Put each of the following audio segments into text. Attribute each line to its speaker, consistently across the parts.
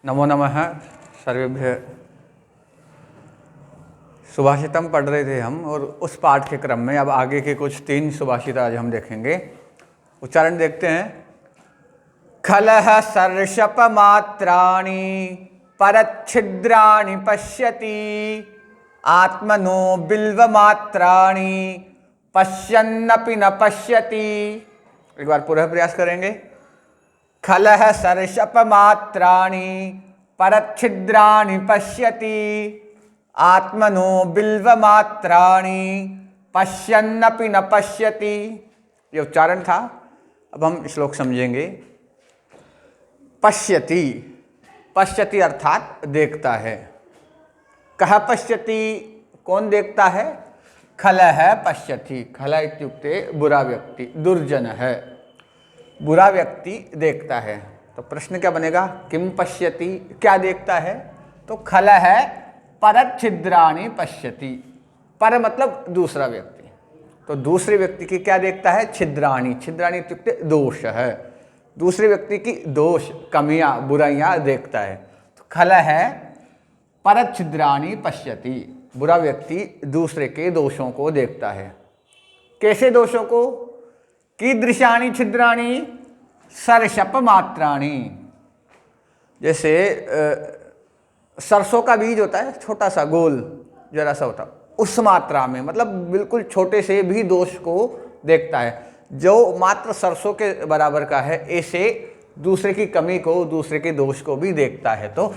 Speaker 1: नमो नमः सर्वेभ्य। सुभाषितम पढ़ रहे थे हम और उस पाठ के क्रम में अब आगे के कुछ 3 सुभाषित आज हम देखेंगे। उच्चारण देखते हैं। खलः सर्षप मात्राणि परच्छिद्राणि पश्यति आत्मनो बिल्व मात्राणि पश्यन्नपि न पश्यति। एक बार पूरा प्रयास करेंगे। खलः सर्षप मात्राणि परच्छिद्राणि पश्यति आत्मनो बिल्व मात्राणि पश्यन्नपि न पश्यति। ये उच्चारण था। अब हम श्लोक समझेंगे। पश्यति, पश्यति अर्थात देखता है। कह पश्यति, कौन देखता है? खलः पश्यति। खलः इत्युक्ते बुरा व्यक्ति, दुर्जन है, बुरा व्यक्ति देखता है। तो प्रश्न क्या बनेगा? किम पश्यति, क्या देखता है? तो खलः परच्छिद्राणि पश्यति। पर मतलब दूसरा व्यक्ति, तो दूसरे व्यक्ति की क्या देखता है? छिद्राणि। छिद्राणि इत्युक्ते दोष है, दूसरे व्यक्ति की दोष, कमियां, बुराइयां देखता है। तो खलः परच्छिद्राणि पश्यति, बुरा व्यक्ति दूसरे के दोषों को देखता है। कैसे दोषों को? कीदृशानि छिद्राणि सर्षप मात्राणि। जैसे सरसों का बीज होता है, छोटा सा गोल जरा सा होता, उस मात्रा में, मतलब बिल्कुल छोटे से भी दोष को देखता है। जो मात्र सरसों के बराबर का है, ऐसे दूसरे की कमी को, दूसरे के दोष को भी देखता है। तो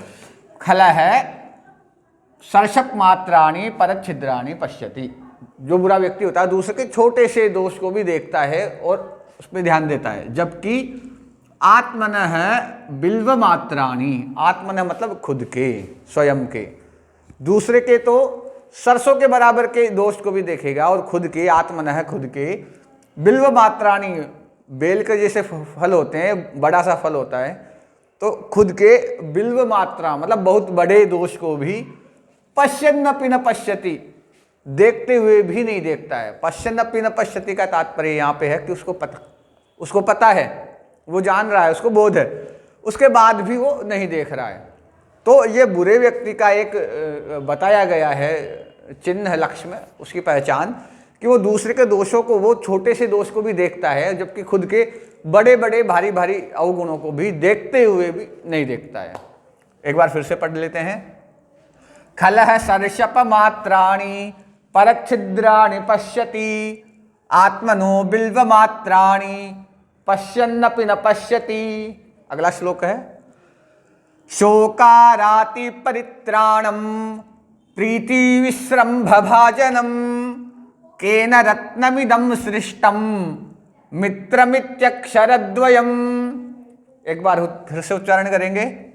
Speaker 1: खलः सर्षप मात्राणि परच्छिद्राणि पश्यति। जो बुरा व्यक्ति होता है दूसरे के छोटे से दोष को भी देखता है और उस पर ध्यान देता है। जबकि आत्मनः बिल्व मात्राणि, आत्मनः मतलब खुद के, स्वयं के, दूसरे के तो सरसों के बराबर के दोष को भी देखेगा और खुद के, आत्मनः खुद के, बिल्व मात्राणि, बेल के जैसे फल होते हैं, बड़ा सा फल होता है, तो खुद के बिल्व मात्रा मतलब बहुत बड़े दोष को भी पश्यन्नपि न पश्यति, देखते हुए भी नहीं देखता है। पश्यन्नपि न पश्यति का तात्पर्य यहाँ पे है कि उसको पता है, वो जान रहा है, उसको बोध है, उसके बाद भी वो नहीं देख रहा है। तो ये बुरे व्यक्ति का एक बताया गया है चिन्ह, लक्ष्य में उसकी पहचान, कि वो दूसरे के दोषों को, वो छोटे से दोष को भी देखता है, जबकि खुद के बड़े बड़े भारी भारी अवगुणों को भी देखते हुए भी नहीं देखता है। एक बार फिर से पढ़ लेते हैं। खलः सर्षप मात्राणि परच्छिद्राणि पश्यति आत्मनो बिल्व मात्राणि पश्यन्नपि न पश्यति। अगला श्लोक है। शोकाराति परित्राणम प्रीति विश्रम्भ भाजनम केन रत्नमिदं सृष्टम मित्रमित्यक्षरद्वयम्। एक बार फिर से उच्चारण करेंगे।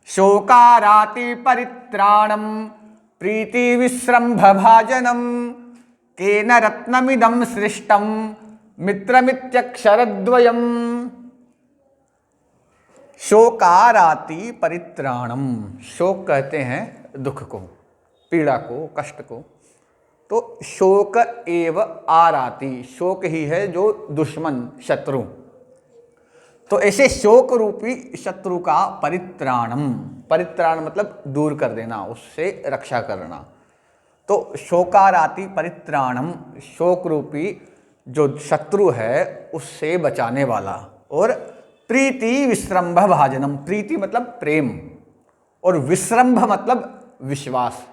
Speaker 1: शोकाराति परित्राणम प्रीति विश्रम्भ भाजनम केन रत्नमिदं सृष्टम मित्रमित्यक्षरद्वयम्। शोकाराति परित्राणम, शोक कहते हैं दुख को, पीड़ा को, कष्ट को। तो शोक एव आराति, शोक ही है जो दुश्मन, शत्रु। तो ऐसे शोक रूपी शत्रु का परित्राणम, परित्राण मतलब दूर कर देना, उससे रक्षा करना। तो शोकाराति परित्राणम, शोक रूपी जो शत्रु है उससे बचाने वाला। और प्रीति विश्रम्भ भाजनम, प्रीति मतलब प्रेम और विश्रम्भ मतलब विश्वास।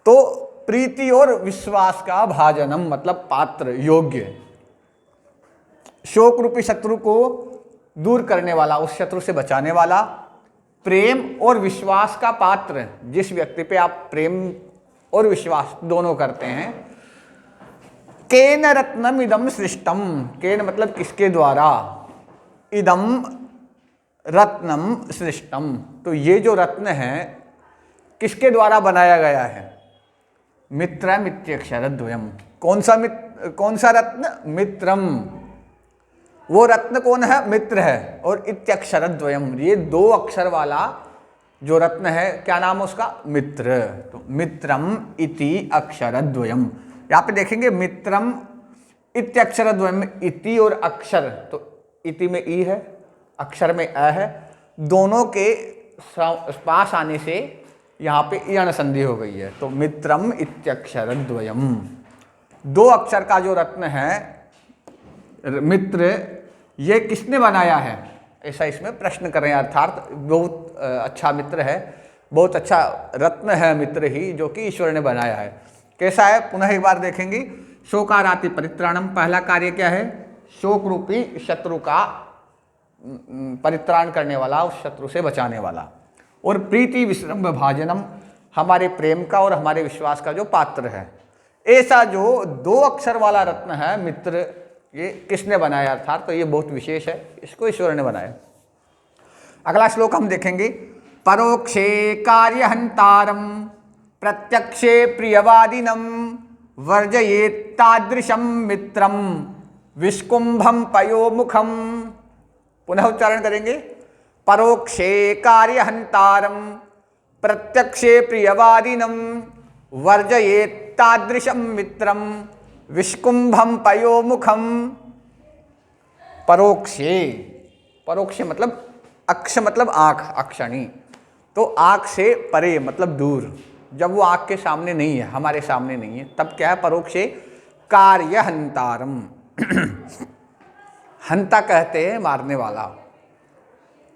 Speaker 1: तो प्रीति और विश्वास का भाजनम मतलब पात्र, योग्य। शोक रूपी शत्रु को दूर करने वाला, उस शत्रु से बचाने वाला, प्रेम और विश्वास का पात्र, जिस व्यक्ति पे आप प्रेम और विश्वास दोनों करते हैं। केन रत्नम इदम सृष्टम, केन मतलब किसके द्वारा, इदम रत्नम सृष्टम, तो ये जो रत्न है किसके द्वारा बनाया गया है? मित्रम इत्यक्षरद्वयम्। कौन सा रत्न? मित्रम। वो रत्न कौन है? मित्र है। और इत्यक्षरद्वयम्, ये 2 अक्षर वाला जो रत्न है, क्या नाम है उसका? मित्र। तो मित्रम इति अक्षरद्वयम्। यहाँ पे देखेंगे मित्रम इत्यक्षरद्वयम्, इति और अक्षर, तो इति में ई है, अक्षर में अ है, दोनों के पास आने से यहाँ पे यण संधि हो गई है, तो मित्रम इत्यक्षर द्वयम। दो अक्षर का जो रत्न है मित्र, ये किसने बनाया है, ऐसा इसमें प्रश्न कर रहे हैं। अर्थात बहुत अच्छा मित्र है, बहुत अच्छा रत्न है मित्र ही, जो कि ईश्वर ने बनाया है। कैसा है, पुनः एक बार देखेंगे। शोकाराति परित्राणम, पहला कार्य क्या है, शोक रूपी शत्रु का परित्राण करने वाला, उस शत्रु से बचाने वाला। और प्रीति विश्रम्भ भाजनम, हमारे प्रेम का और हमारे विश्वास का जो पात्र है। ऐसा जो दो अक्षर वाला रत्न है मित्र, ये किसने बनाया, अर्थात तो ये बहुत विशेष है, इसको ईश्वर ने बनाया। अगला श्लोक हम देखेंगे। परोक्षे कार्यहंतारम प्रत्यक्षे प्रियवादिनम वर्जयेत् तादृशम मित्रम विष्कुंभम पयोमुखम। पुनः उच्चारण करेंगे। परोक्षे कार्यहंतारम प्रत्यक्षे प्रियवादिनम वर्जयेत् तादृशम मित्रम विष्कुंभम पयोमुखम। परोक्षे, परोक्षे मतलब अक्ष मतलब आँख, अक्षणी, तो आँख से परे मतलब दूर, जब वो आँख के सामने नहीं है, हमारे सामने नहीं है, तब क्या है, परोक्षे कार्यहंतारम। हंता कहते हैं मारने वाला।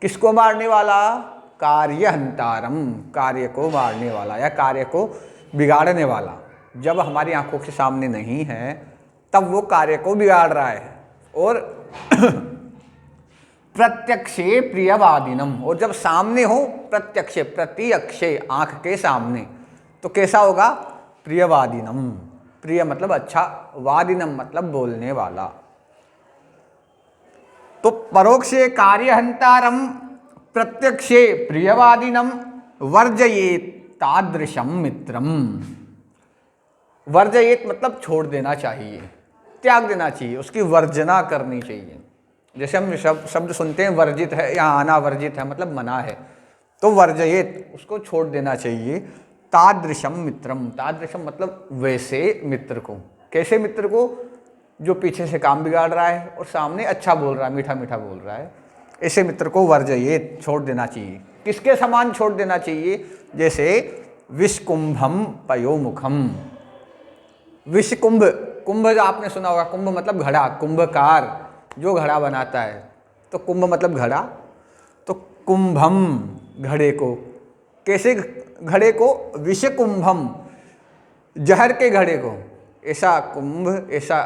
Speaker 1: किसको मारने वाला, कार्यहंतारम, कार्य को मारने वाला या कार्य को बिगाड़ने वाला। जब हमारी आंखों के सामने नहीं है तब वो कार्य को बिगाड़ रहा है। और प्रत्यक्षे प्रियवादिनम, और जब सामने हो, प्रत्यक्षे प्रत्यक्षे आंख के सामने, तो कैसा होगा, प्रियवादिनम। प्रिय मतलब अच्छा, वादिनम मतलब बोलने वाला। तो परोक्षे कार्यहंतारम प्रत्यक्षे प्रियवादिनम वर्जयेत् तादृशम मित्रम। वर्जयेत मतलब छोड़ देना चाहिए, त्याग देना चाहिए, उसकी वर्जना करनी चाहिए। जैसे हम शब्द सुनते हैं वर्जित है, यहाँ आना वर्जित है मतलब मना है, तो वर्जयेत उसको छोड़ देना चाहिए। तादृशम मित्रम, तादृशम मतलब वैसे मित्र को। कैसे मित्र को, जो पीछे से काम बिगाड़ रहा है और सामने अच्छा बोल रहा है, मीठा मीठा बोल रहा है, ऐसे मित्र को वर्जयेत छोड़ देना चाहिए। किसके समान छोड़ देना चाहिए, जैसे विषकुंभम पयोमुखम। विषकुंभ, कुंभ जो आपने सुना होगा, कुंभ मतलब घड़ा, कुंभकार जो घड़ा बनाता है, तो कुंभ मतलब घड़ा, तो कुंभम घड़े को, कैसे घड़े को, विषकुंभम जहर के घड़े को। ऐसा कुंभ, ऐसा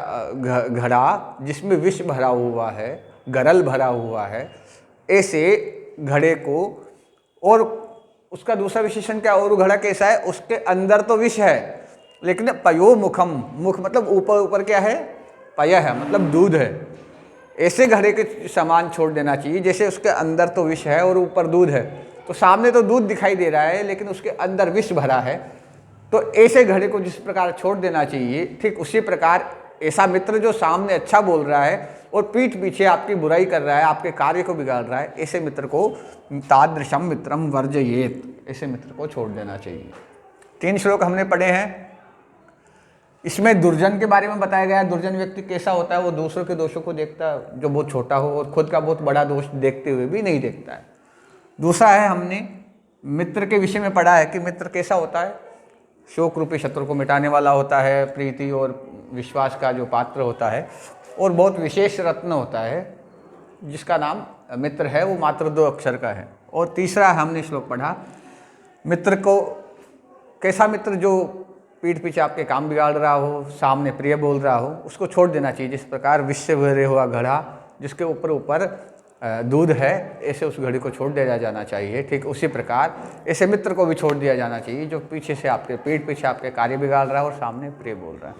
Speaker 1: घड़ा जिसमें विष भरा हुआ है, गरल भरा हुआ है, ऐसे घड़े को। और उसका दूसरा विशेषण क्या, और घड़ा कैसा है, उसके अंदर तो विष है लेकिन पयो मुखम, मुख मतलब ऊपर, ऊपर क्या है, पय है मतलब दूध है। ऐसे घड़े के समान छोड़ देना चाहिए, जैसे उसके अंदर तो विष है और ऊपर दूध है, तो सामने तो दूध दिखाई दे रहा है लेकिन उसके अंदर विष भरा है। तो ऐसे घड़े को जिस प्रकार छोड़ देना चाहिए, ठीक उसी प्रकार ऐसा मित्र जो सामने अच्छा बोल रहा है और पीठ पीछे आपकी बुराई कर रहा है, आपके कार्य को बिगाड़ रहा है, ऐसे मित्र को तादृशम मित्रम वर्जयेत, ऐसे मित्र को छोड़ देना चाहिए। 3 श्लोक हमने पढ़े हैं। इसमें दुर्जन के बारे में बताया गया। दुर्जन व्यक्ति कैसा होता है, वो दूसरों के दोषों को देखता है जो बहुत छोटा हो, और खुद का बहुत बड़ा दोष देखते हुए भी नहीं देखता है। दूसरा है, हमने मित्र के विषय में पढ़ा है कि मित्र कैसा होता है, शोक रूपी शत्रु को मिटाने वाला होता है, प्रीति और विश्वास का जो पात्र होता है, और बहुत विशेष रत्न होता है जिसका नाम मित्र है, वो मात्र 2 अक्षर का है। और तीसरा हमने श्लोक पढ़ा, मित्र को कैसा मित्र, जो पीठ पीछे आपके काम बिगाड़ रहा हो, सामने प्रिय बोल रहा हो, उसको छोड़ देना चाहिए। जिस प्रकार विष से भरे हुआ घड़ा जिसके ऊपर ऊपर दूध है, ऐसे उस घड़ी को छोड़ दिया जाना चाहिए। ठीक उसी प्रकार ऐसे मित्र को भी छोड़ दिया जाना चाहिए जो पीछे से आपके पीठ पीछे आपके कार्य बिगाड़ रहा है और सामने प्रिय बोल रहा है।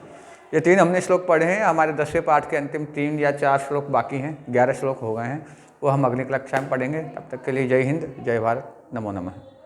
Speaker 1: ये 3 हमने श्लोक पढ़े हैं। हमारे 10वें पाठ के अंतिम 3 या 4 श्लोक बाकी हैं, 11 श्लोक हो गए हैं, वो हम अगली कक्षा में पढ़ेंगे। तब तक के लिए जय हिंद, जय भारत, नमो नमः।